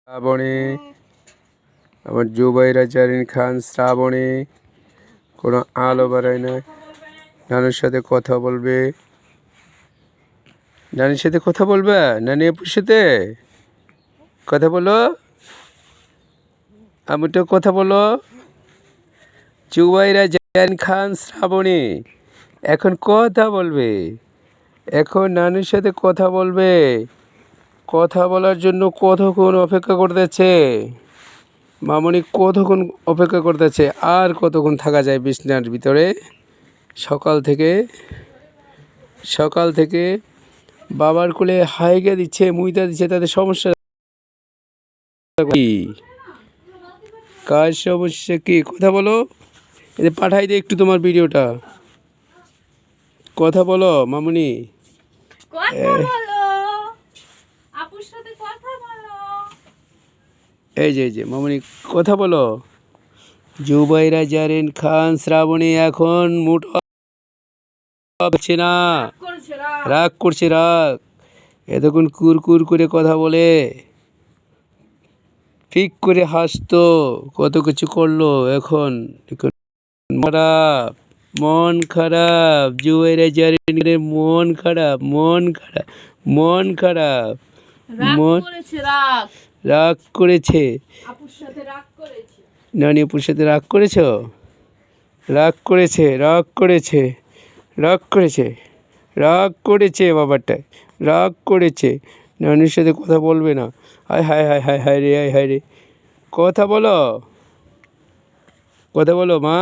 শ্রাবণে আমার জুবাইরা জারিন খান শ্রাবণে কোনো আলো বাড়ায় না। নানুর সাথে কথা বলবে, নানির সাথে কথা বলবে, নানি আপুর সাথে কথা বলো, তো কথা বলো। জুবাইরা জারিন খান শ্রাবণে এখন কথা বলবে, এখন নানুর সাথে কথা বলবে। কথা বলার জন্য কতক্ষণ অপেক্ষা করতেছে মামনি, কতক্ষণ অপেক্ষা করতেছে। আর কতক্ষণ থাকা যায় বিছনার ভিতরে? সকাল থেকে বাবার কোলে হাইগা দিচ্ছে, মুইতা দিচ্ছে, তাদের সমস্যা কি? কার সমস্যা কি? কথা বলো। এতে পাঠাই দে একটু তোমার ভিডিওটা। কথা বলো মামনি, এই যে মামনি কথা বলো। জুবাইরা জারিন খান শ্রাবণী এখন মুঠ পাচ্ছে না, রাগ করছে, রাগ। এতক্ষণ কুরকুর করে কথা বলে, ঠিক করে হাসতো, কত কিছু করলো, এখন খারাপ, মন খারাপ। জুবাইরা জারিনের মন খারাপ, মন খারাপ। রাগ করেছে নানি আপুর সাথে, রাগ করেছে, রাগ করেছে বাবারটায়, রাগ করেছে। নানির সাথে কথা বলবে না। হায় হায় হায় হায় হায় রে, হায় হায় রে। কথা বলো মা।